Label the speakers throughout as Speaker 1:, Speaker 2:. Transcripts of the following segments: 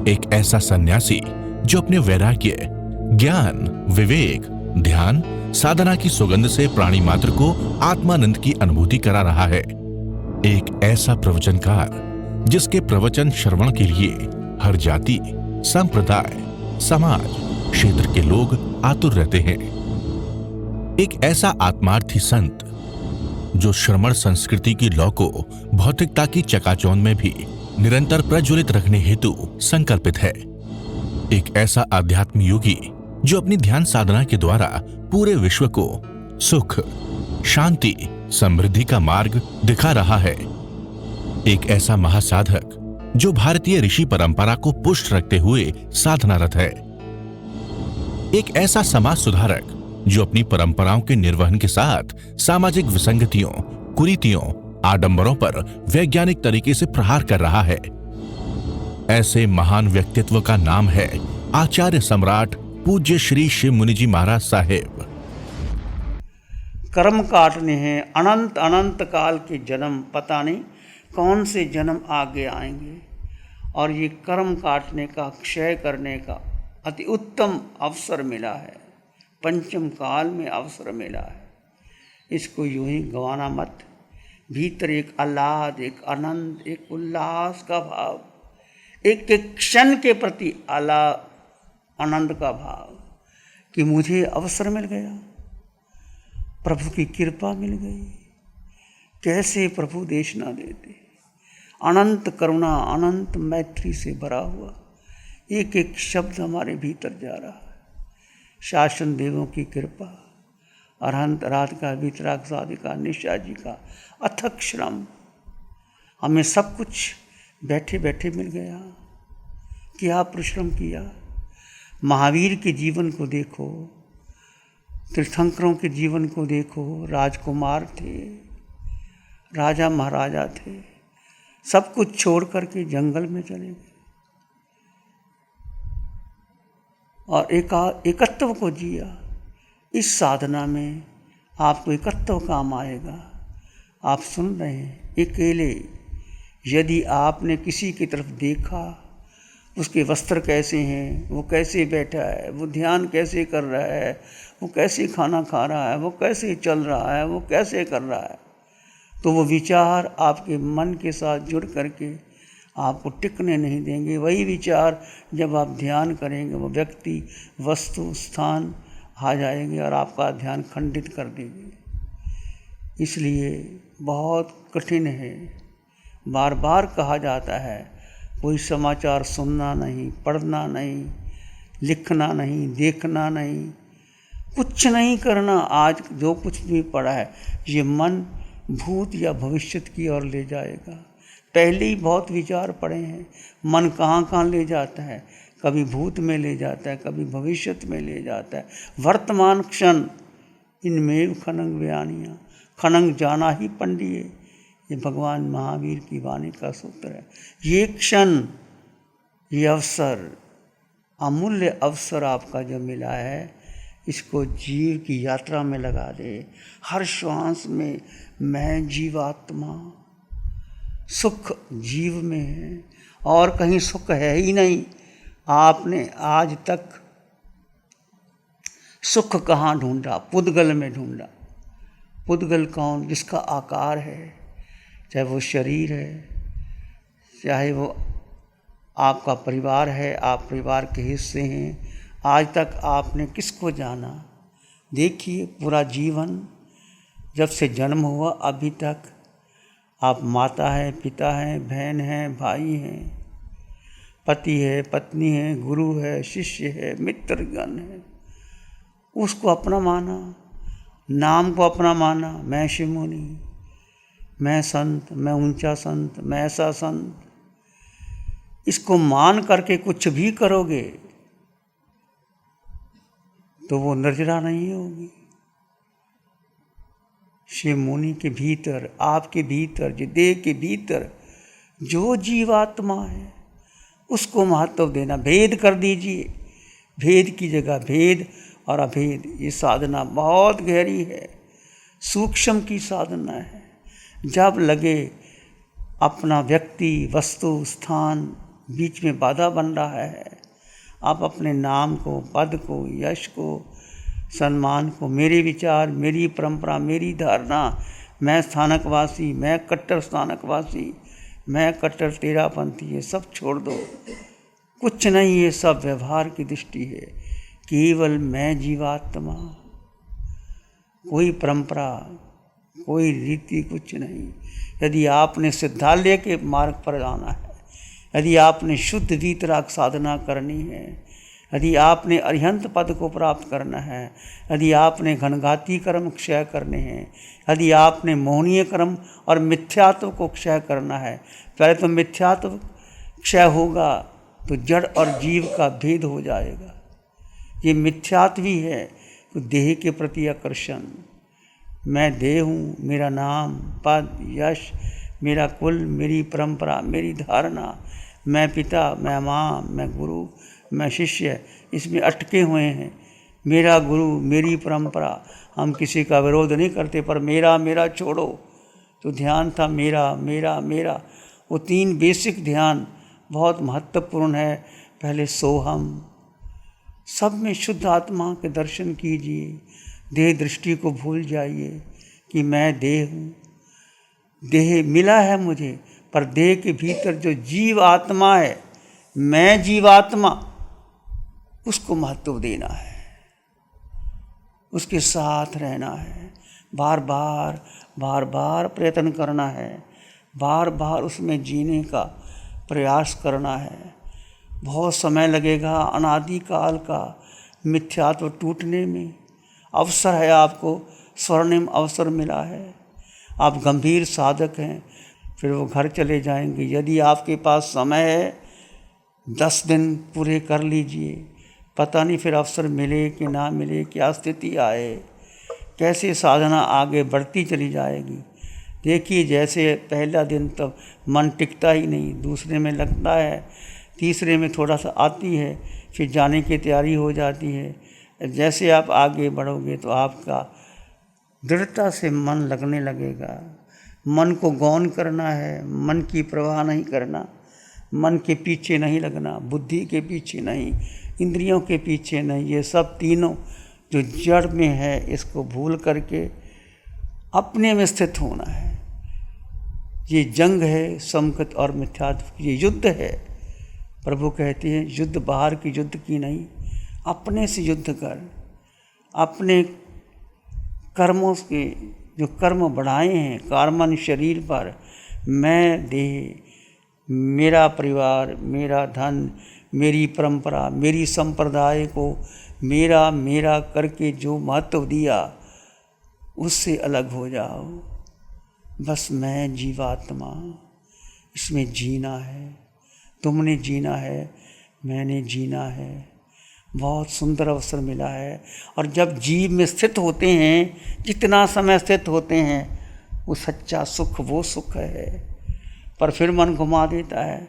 Speaker 1: एक ऐसा सन्यासी जो अपने वैराग्य, ज्ञान, विवेक, ध्यान, साधना की सुगंध से प्राणी मात्र को आत्मानंद की अनुभूति करा रहा है। एक ऐसा प्रवचनकार जिसके प्रवचन श्रवण के लिए हर जाति, संप्रदाय, समाज, क्षेत्र के लोग आतुर रहते हैं। एक ऐसा आत्मार्थी संत जो श्रमण संस्कृति की लौ को भौतिकता की चकाचौंध में भी निरंतर प्रज्वलित रखने हेतु संकल्पित है। एक ऐसा आध्यात्म योगी जो अपनी ध्यान साधना के द्वारा पूरे विश्व को सुख, शांति, समृद्धि का मार्ग दिखा रहा है। एक ऐसा महासाधक जो भारतीय ऋषि परंपरा को पुष्ट रखते हुए साधनारत है। एक ऐसा समाज सुधारक जो अपनी परंपराओं के निर्वहन के साथ सामाजिक विसंगतियों, कुरीतियों, आडंबरों पर वैज्ञानिक तरीके से प्रहार कर रहा है। ऐसे महान व्यक्तित्व का नाम है आचार्य सम्राट पूज्य श्री शिव मुनि जी महाराज साहेब।
Speaker 2: कर्म काटने हैं अनंत अनंत काल के जन्म, पता नहीं कौन से जन्म आगे आएंगे, और ये कर्म काटने का, क्षय करने का अति उत्तम अवसर मिला है। पंचम काल में अवसर मिला है, इसको यूं ही गंवाना मत। भीतर एक आह्लाद, एक आनंद, एक उल्लास का भाव, एक एक क्षण के प्रति आनंद का भाव कि मुझे अवसर मिल गया, प्रभु की कृपा मिल गई। कैसे प्रभु देश ना देते। अनंत करुणा, अनंत मैत्री से भरा हुआ एक एक शब्द हमारे भीतर जा रहा है। शासन देवों की कृपा, अरहंत राधिका, वितराग साधिका, निशा जी का अथक श्रम, हमें सब कुछ बैठे बैठे मिल गया। क्या परिश्रम किया। महावीर के जीवन को देखो, तीर्थंकरों के जीवन को देखो। राजकुमार थे, राजा महाराजा थे, सब कुछ छोड़ करके जंगल में चले गए और एकत्व को जिया। इस साधना में आपको एकत्व काम आएगा। आप सुन रहे हैं, अकेले यदि आपने किसी की तरफ देखा, उसके वस्त्र कैसे हैं, वो कैसे बैठा है, वो ध्यान कैसे कर रहा है, वो कैसे खाना खा रहा है, वो कैसे चल रहा है, वो कैसे कर रहा है, तो वो विचार आपके मन के साथ जुड़ करके आपको टिकने नहीं देंगे। वही विचार जब आप ध्यान करेंगे, वो व्यक्ति, वस्तु, स्थान आ जाएंगे और आपका ध्यान खंडित कर देंगे। इसलिए बहुत कठिन है। बार बार कहा जाता है, कोई समाचार सुनना नहीं, पढ़ना नहीं, लिखना नहीं, देखना नहीं, कुछ नहीं करना। आज जो कुछ भी पढ़ा है, ये मन भूत या भविष्य की ओर ले जाएगा। पहले ही बहुत विचार पड़े हैं। मन कहाँ कहाँ ले जाता है, कभी भूत में ले जाता है, कभी भविष्य में ले जाता है। वर्तमान क्षण इनमें खनंग व्यानिया, खनंग जाना ही पंडिये, ये भगवान महावीर की वाणी का सूत्र है। ये क्षण, ये अवसर, अमूल्य अवसर आपका जो मिला है, इसको जीव की यात्रा में लगा दे। हर श्वास में मैं जीवात्मा, सुख जीव में है और कहीं सुख है ही नहीं। आपने आज तक सुख कहाँ ढूंढा? पुद्गल में ढूंढा। पुद्गल कौन? जिसका आकार है, चाहे वो शरीर है, चाहे वो आपका परिवार है, आप परिवार के हिस्से हैं। आज तक आपने किसको जाना? देखिए, पूरा जीवन जब से जन्म हुआ अभी तक आप माता हैं, पिता हैं, बहन हैं, भाई हैं, पति है, पत्नी है, गुरु है, शिष्य है, मित्रगण है। उसको अपना माना, नाम को अपना माना। मैं शिव मुनि, मैं संत, मैं ऊंचा संत, मैं ऐसा संत। इसको मान करके कुछ भी करोगे तो वो निर्जरा नहीं होगी। शिव मुनि के भीतर, आपके भीतर, जो देह के भीतर जो जीवात्मा है, उसको महत्व देना। भेद कर दीजिए, भेद की जगह भेद और अभेद। ये साधना बहुत गहरी है, सूक्ष्म की साधना है। जब लगे अपना व्यक्ति, वस्तु, स्थान बीच में बाधा बन रहा है। आप अपने नाम को, पद को, यश को, सम्मान को, मेरे विचार, मेरी परंपरा, मेरी धारणा, मैं स्थानकवासी, मैं कट्टर स्थानकवासी, मैं कट्टर तेरापंथी, ये सब छोड़ दो। कुछ नहीं, ये सब व्यवहार की दृष्टि है। केवल मैं जीवात्मा, कोई परंपरा, कोई रीति, कुछ नहीं। यदि आपने सिद्धालय के मार्ग पर जाना है, यदि आपने शुद्ध वीतराग साधना करनी है, यदि आपने अरिहंत पद को प्राप्त करना है, यदि आपने घनघाती कर्म क्षय करने हैं, यदि आपने मोहनीय कर्म और मिथ्यात्व को क्षय करना है, पहले तो मिथ्यात्व क्षय होगा तो जड़ और जीव का भेद हो जाएगा। ये मिथ्यात्व ही है तो देह के प्रति आकर्षण। मैं देह हूँ, मेरा नाम, पद, यश, मेरा कुल, मेरी परंपरा, मेरी धारणा, मैं पिता, मैं माँ, मैं गुरु, मैं शिष्य, इसमें अटके हुए हैं। मेरा गुरु, मेरी परंपरा, हम किसी का विरोध नहीं करते, पर मेरा मेरा छोड़ो। तो ध्यान था मेरा मेरा मेरा। वो 3 बेसिक ध्यान बहुत महत्वपूर्ण है। पहले सोहम, सब में शुद्ध आत्मा के दर्शन कीजिए। देह दृष्टि को भूल जाइए कि मैं देह हूँ, देह मिला है मुझे, पर देह के भीतर जो जीव आत्मा है, मैं जीवात्मा, उसको महत्व देना है, उसके साथ रहना है, बार बार बार बार प्रयत्न करना है, बार बार उसमें जीने का प्रयास करना है। बहुत समय लगेगा, अनादिकाल का मिथ्यात्व टूटने में अवसर है। आपको स्वर्णिम अवसर मिला है। आप गंभीर साधक हैं, फिर वो घर चले जाएंगे। यदि आपके पास समय है, 10 दिन पूरे कर लीजिए। पता नहीं फिर अवसर मिले कि ना मिले, क्या स्थिति आए, कैसे साधना आगे बढ़ती चली जाएगी। देखिए, जैसे पहला दिन तो मन टिकता ही नहीं, दूसरे में लगता है, तीसरे में थोड़ा सा आती है, फिर जाने की तैयारी हो जाती है। जैसे आप आगे बढ़ोगे तो आपका दृढ़ता से मन लगने लगेगा। मन को गौन करना है, मन की परवाह नहीं करना, मन के पीछे नहीं लगना, बुद्धि के पीछे नहीं, इंद्रियों के पीछे नहीं। ये सब तीनों जो जड़ में है, इसको भूल करके अपने में स्थित होना है। ये जंग है समकत और मिथ्यात्व, ये युद्ध है। प्रभु कहते हैं युद्ध बाहर की युद्ध की नहीं, अपने से युद्ध कर। अपने कर्मों के जो कर्म बढ़ाए हैं कार्मन शरीर पर, मैं देह, मेरा परिवार, मेरा धन, मेरी परंपरा, मेरी संप्रदाय को मेरा मेरा करके जो महत्व दिया, उससे अलग हो जाओ। बस मैं जीवात्मा, इसमें जीना है। तुमने जीना है, मैंने जीना है। बहुत सुंदर अवसर मिला है। और जब जीव में स्थित होते हैं, जितना समय स्थित होते हैं, वो सच्चा सुख वो सुख है। पर फिर मन घुमा देता है,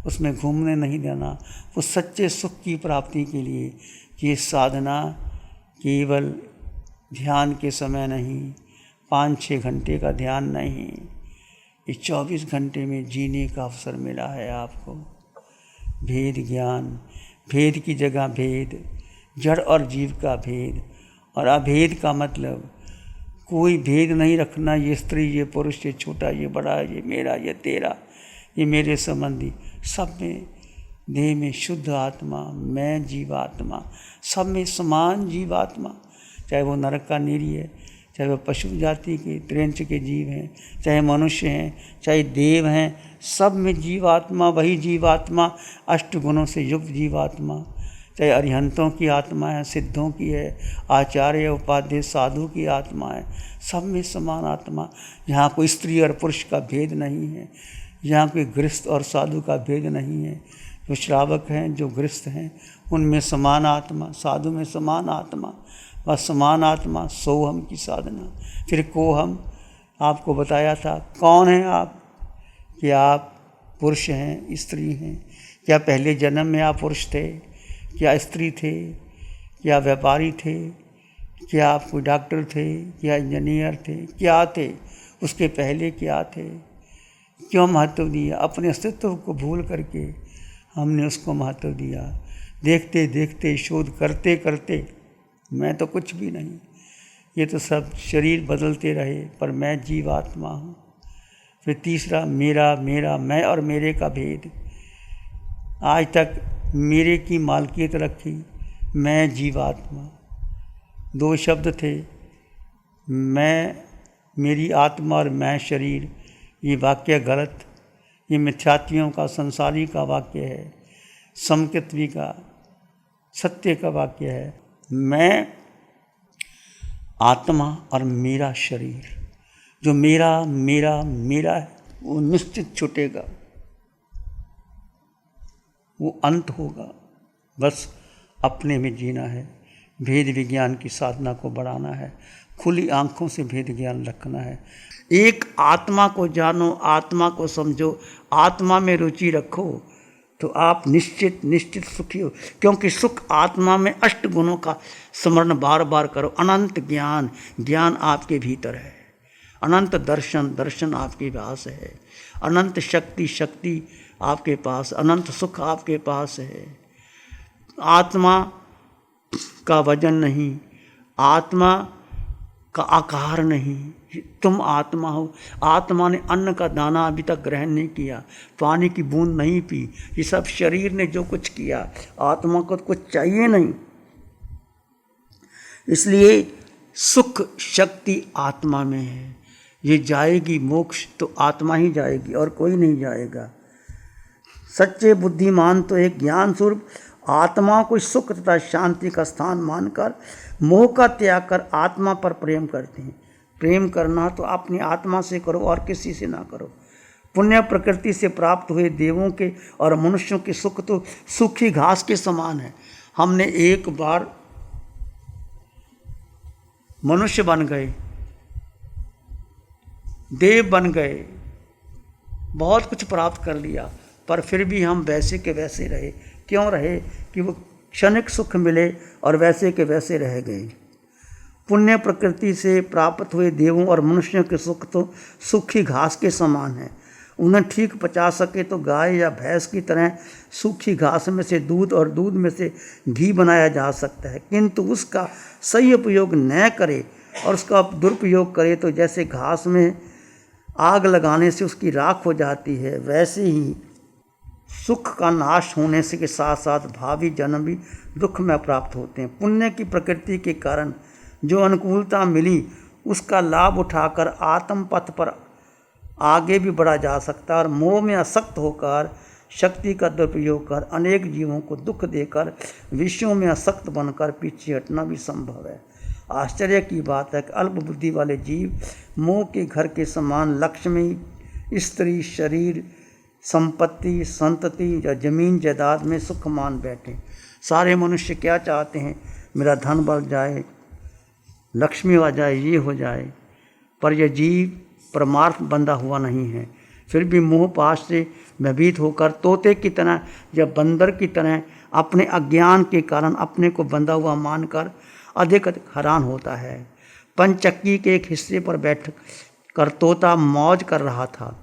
Speaker 2: उसमें घूमने नहीं देना। वो सच्चे सुख की प्राप्ति के लिए ये साधना केवल ध्यान के समय नहीं, 5-6 घंटे का ध्यान नहीं, ये 24 घंटे में जीने का अवसर मिला है आपको। भेद ज्ञान, भेद की जगह भेद, जड़ और जीव का भेद। और अभेद का मतलब कोई भेद नहीं रखना, ये स्त्री, ये पुरुष, ये छोटा, ये बड़ा, ये मेरा, ये तेरा, ये मेरे संबंधी। सब में देह में शुद्ध आत्मा, मैं जीवात्मा, सब में समान जीवात्मा। चाहे वो नरक का निरी है, चाहे वो पशु जाति के त्रिंच के जीव हैं, चाहे मनुष्य हैं, चाहे देव हैं, सब में जीवात्मा वही जीवात्मा, 8 गुणों से युक्त जीवात्मा। चाहे अरिहंतों की आत्मा है, सिद्धों की है, आचार्य उपाध्याय साधु की आत्मा है, सब में समान आत्मा। यहाँ कोई स्त्री और पुरुष का भेद नहीं है, यहाँ कोई गृहस्थ और साधु का भेद नहीं है। जो श्रावक हैं, जो गृहस्थ हैं, उनमें समान आत्मा, साधु में समान आत्मा। बस समान आत्मा, सोहम की साधना। फिर कोहम, आपको बताया था कौन है आप, कि आप पुरुष हैं, स्त्री हैं। क्या पहले जन्म में आप पुरुष थे, क्या स्त्री थे, क्या व्यापारी थे, क्या आप कोई डॉक्टर थे, क्या इंजीनियर थे, क्या थे, उसके पहले क्या थे, क्यों महत्व दिया। अपने अस्तित्व को भूल करके हमने उसको महत्व दिया। देखते देखते शोध करते करते मैं तो कुछ भी नहीं, ये तो सब शरीर बदलते रहे, पर मैं जीवात्मा हूँ। फिर तीसरा, मेरा मेरा मैं और मेरे का भेद। आज तक मेरे की मालकियत रखी, मैं जीवात्मा। दो शब्द थे, मैं मेरी आत्मा और मैं शरीर। ये वाक्य गलत, ये मिथ्यात्वियों का, संसारी का वाक्य है, समकृत्वी का, सत्य का वाक्य है। मैं आत्मा और मेरा शरीर। जो मेरा मेरा मेरा है वो निश्चित छूटेगा, वो अंत होगा। बस अपने में जीना है, भेद विज्ञान की साधना को बढ़ाना है, खुली आंखों से भेद ज्ञान रखना है। एक आत्मा को जानो, आत्मा को समझो, आत्मा में रुचि रखो, तो आप निश्चित सुखी हो। क्योंकि सुख आत्मा में अष्ट गुणों का स्मरण बार बार करो। अनंत ज्ञान, ज्ञान आपके भीतर है। अनंत दर्शन, दर्शन आपके पास है। अनंत शक्ति, शक्ति आपके पास। अनंत सुख आपके पास है। आत्मा का वजन नहीं, आत्मा का आकार नहीं, तुम आत्मा हो। आत्मा ने अन्न का दाना अभी तक ग्रहण नहीं किया, पानी की बूंद नहीं पी। ये सब शरीर ने जो कुछ किया, आत्मा को कुछ चाहिए नहीं। इसलिए सुख शक्ति आत्मा में है। ये जाएगी मोक्ष तो आत्मा ही जाएगी और कोई नहीं जाएगा। सच्चे बुद्धिमान तो एक ज्ञान स्वरूप आत्मा को सुख तथा शांति का स्थान मानकर मोह का त्याग कर आत्मा पर प्रेम करते हैं। प्रेम करना तो अपनी आत्मा से करो और किसी से ना करो। पुण्य प्रकृति से प्राप्त हुए देवों के और मनुष्यों के सुख तो सूखी घास के समान है। हमने एक बार मनुष्य बन गए, देव बन गए, बहुत कुछ प्राप्त कर लिया, पर फिर भी हम वैसे के वैसे रहे। क्यों रहे? कि वो क्षणिक सुख मिले और वैसे के वैसे रह गए। पुण्य प्रकृति से प्राप्त हुए देवों और मनुष्यों के सुख तो सूखी घास के समान है। उन्हें ठीक पचा सके तो गाय या भैंस की तरह सूखी घास में से दूध और दूध में से घी बनाया जा सकता है, किंतु उसका सही उपयोग न करे और उसका दुरुपयोग करे तो जैसे घास में आग लगाने से उसकी राख हो जाती है, वैसे ही सुख का नाश होने से के साथ साथ भावी जन्म भी दुख में प्राप्त होते हैं। पुण्य की प्रकृति के कारण जो अनुकूलता मिली उसका लाभ उठाकर आत्म पथ पर आगे भी बढ़ा जा सकता है और मोह में आसक्त होकर शक्ति का दुरुपयोग कर अनेक जीवों को दुख देकर विषयों में आसक्त बनकर पीछे हटना भी संभव है। आश्चर्य की बात है कि अल्प बुद्धि वाले जीव मोह के घर के समान लक्ष्मी, स्त्री, शरीर, संपत्ति, संतति या जमीन जायदाद में सुख मान बैठे। सारे मनुष्य क्या चाहते हैं? मेरा धन बढ़ जाए, लक्ष्मी आ जाए, ये हो जाए, पर यह जीव परमार्थ बंधा हुआ नहीं है। फिर भी मोह पाश से भयभीत होकर तोते की तरह या बंदर की तरह अपने अज्ञान के कारण अपने को बंधा हुआ मानकर अधिक हैरान होता है। पंचक्की के एक हिस्से पर बैठ कर तोता मौज कर रहा था।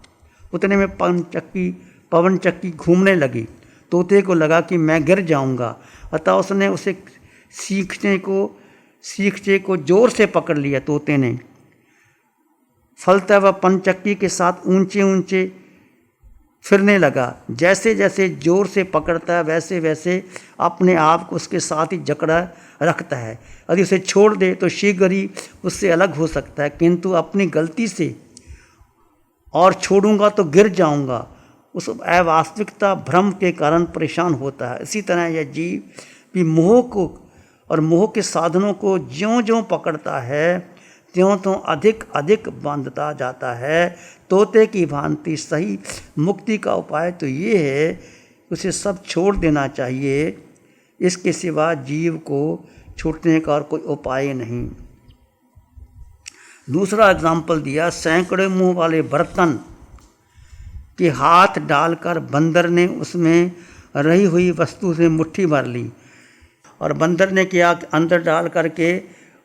Speaker 2: उतने में पवन चक्की घूमने लगी। तोते को लगा कि मैं गिर जाऊंगा, अतः उसने उसे सीखचे को जोर से पकड़ लिया। तोते ने फलतः वह पंचक्की के साथ ऊंचे ऊंचे फिरने लगा। जैसे जैसे जोर से पकड़ता है वैसे वैसे अपने आप को उसके साथ ही जकड़ा रखता है। यदि उसे छोड़ दे तो शीघ्र ही उससे अलग हो सकता है, किंतु अपनी गलती से और छोड़ूंगा तो गिर जाऊंगा, उस अवास्तविकता भ्रम के कारण परेशान होता है। इसी तरह यह जीव भी मोह को और मोह के साधनों को ज्यों ज्यों पकड़ता है त्यों त्यों अधिक अधिक बांधता जाता है। तोते की भांति सही मुक्ति का उपाय तो ये है उसे सब छोड़ देना चाहिए, इसके सिवा जीव को छूटने का और कोई उपाय नहीं। दूसरा एग्जाम्पल दिया, सैकड़ों मुंह वाले बर्तन के हाथ डालकर बंदर ने उसमें रही हुई वस्तु से मुट्ठी भर ली, और बंदर ने किया अंदर डाल करके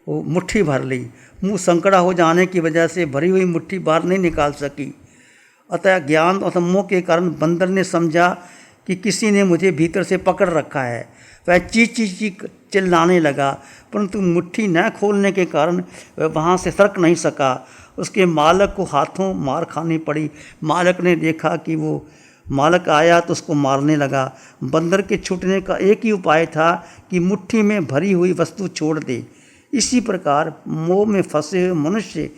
Speaker 2: वो मुट्ठी भर ली। मुंह संकड़ा हो जाने की वजह से भरी हुई मुट्ठी बाहर नहीं निकाल सकी। अतः ज्ञान और मोह के कारण बंदर ने समझा कि किसी ने मुझे भीतर से पकड़ रखा है। वह चीख चिल्लाने लगा, परंतु मुट्ठी न खोलने के कारण वह वहाँ से सरक नहीं सका। उसके मालक को हाथों मार खानी पड़ी। मालक ने देखा कि वो मालक आया तो उसको मारने लगा। बंदर के छूटने का एक ही उपाय था कि मुट्ठी में भरी हुई वस्तु छोड़ दे। इसी प्रकार मोह में फंसे हुए मनुष्य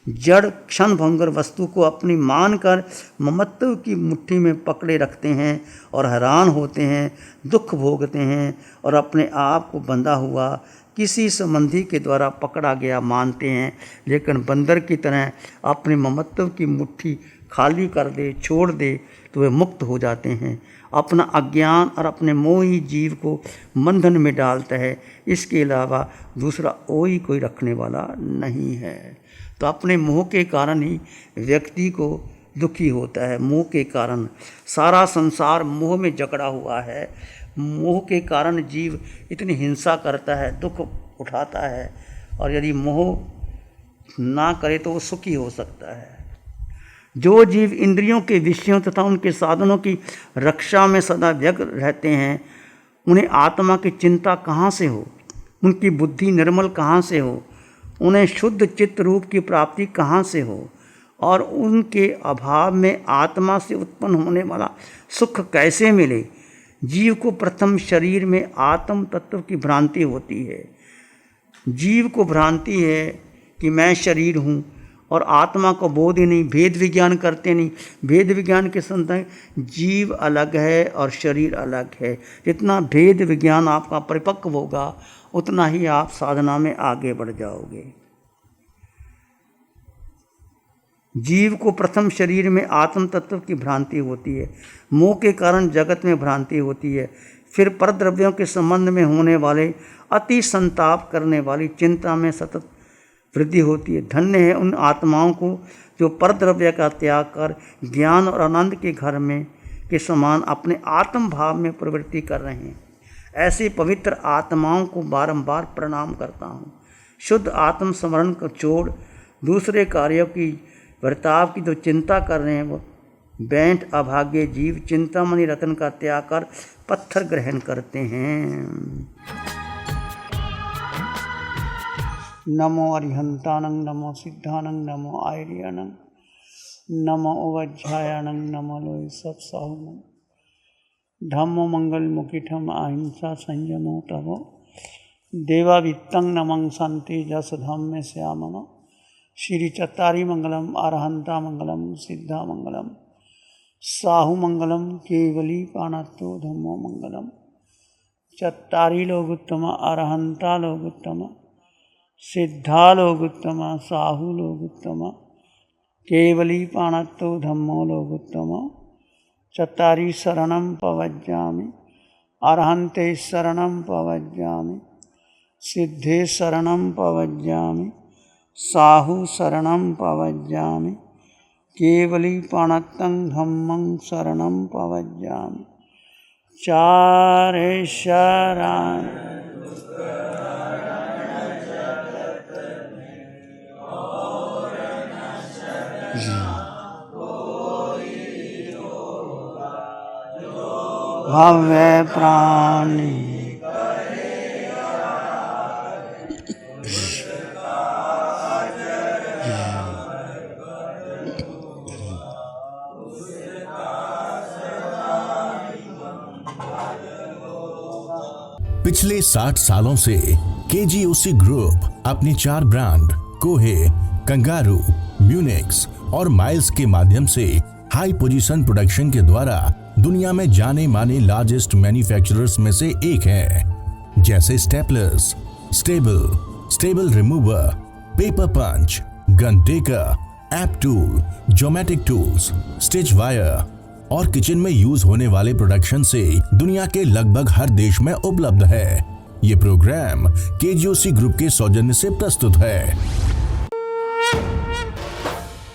Speaker 2: जड़ क्षणभंगुर वस्तु को अपनी मानकर ममत्व की मुट्ठी में पकड़े रखते हैं और हैरान होते हैं, दुख भोगते हैं और अपने आप को बंधा हुआ किसी संबंधी के द्वारा पकड़ा गया मानते हैं। लेकिन बंदर की तरह अपने ममत्व की मुट्ठी खाली कर दे, छोड़ दे तो वे मुक्त हो जाते हैं। अपना अज्ञान और अपने मोही जीव को बंधन में डालता है। इसके अलावा दूसरा कोई रखने वाला नहीं है। तो अपने मोह के कारण ही व्यक्ति को दुखी होता है। मोह के कारण सारा संसार मोह में जकड़ा हुआ है। मोह के कारण जीव इतनी हिंसा करता है, दुख उठाता है, और यदि मोह ना करे तो वो सुखी हो सकता है। जो जीव इंद्रियों के विषयों तथा उनके साधनों की रक्षा में सदा व्यग्र रहते हैं, उन्हें आत्मा की चिंता कहाँ से हो, उनकी बुद्धि निर्मल कहाँ से हो, उन्हें शुद्ध चित्त रूप की प्राप्ति कहाँ से हो, और उनके अभाव में आत्मा से उत्पन्न होने वाला सुख कैसे मिले। जीव को प्रथम शरीर में आत्म तत्व की भ्रांति होती है। जीव को भ्रांति है कि मैं शरीर हूँ, और आत्मा को बोध ही नहीं, भेद विज्ञान करते नहीं। भेद विज्ञान के संदर्भ जीव अलग है और शरीर अलग है। जितना भेद विज्ञान आपका परिपक्व होगा उतना ही आप साधना में आगे बढ़ जाओगे। जीव को प्रथम शरीर में आत्म तत्व की भ्रांति होती है। मोह के कारण जगत में भ्रांति होती है। फिर परद्रव्यों के संबंध में होने वाले अति संताप करने वाली चिंता में सतत वृद्धि होती है। धन्य है उन आत्माओं को जो परद्रव्य का त्याग कर ज्ञान और आनंद के घर में के समान अपने आत्म भाव में प्रवृत्ति कर रहे हैं। ऐसी पवित्र आत्माओं को बारंबार प्रणाम करता हूँ। शुद्ध आत्म स्मरण को छोड़ दूसरे कार्यों की बर्ताव की जो चिंता कर रहे हैं, वो बैंठ अभागे जीव चिंतामणि रत्न का त्याग कर पत्थर ग्रहण करते हैं। नमो अरिहंतानं, नमो सिद्धानं, नमो आयर्यानं, नमो उवज्झायानं, नमो लोय सत्साहुनं, धम्मो मंगलमुखिठम अहिंसा संयमो तवो देवावित्तं नमं शांति जस धम्मे श्यामनो। श्री चत्तारी मंगलम, अरहंता मंगलम, सिद्धा मंगलम, साहु मंगलम, केवली पाणत्तो धम्मो मंगलम। चत्तारी लोगुत्तम, अरहंता लोगुत्तम, सिद्धा लोगुत्तम, साहु लोगुत्तम, केवली पाणत्तो धम्मो लोगुत्तम। चत्तारी शरणं पवज्जामि, अरहन्ते शरणं पवज्जामि, सिद्धे शरणं पवज्जामि, साहु शरणं पवज्जामि, केवली पाणत्तं धम्मं शरणं पवज्जामि। चारे शरण भव्य प्राणी
Speaker 1: पिछले 60 सालों से केजीओसी ग्रुप अपने 4 ब्रांड कोहे, कंगारू, म्यूनिक्स और माइल्स के माध्यम से हाई पोजीशन प्रोडक्शन के द्वारा दुनिया में जाने माने लार्जेस्ट मैन्युफैक्चरर्स में से एक है। जैसे staplers, staple remover, paper punch, gun tacker, app tool, geometric tools, stitch wire और किचन में यूज होने वाले प्रोडक्शन से दुनिया के लगभग हर देश में उपलब्ध है। ये प्रोग्राम केजीओसी ग्रुप के सौजन्य से प्रस्तुत है।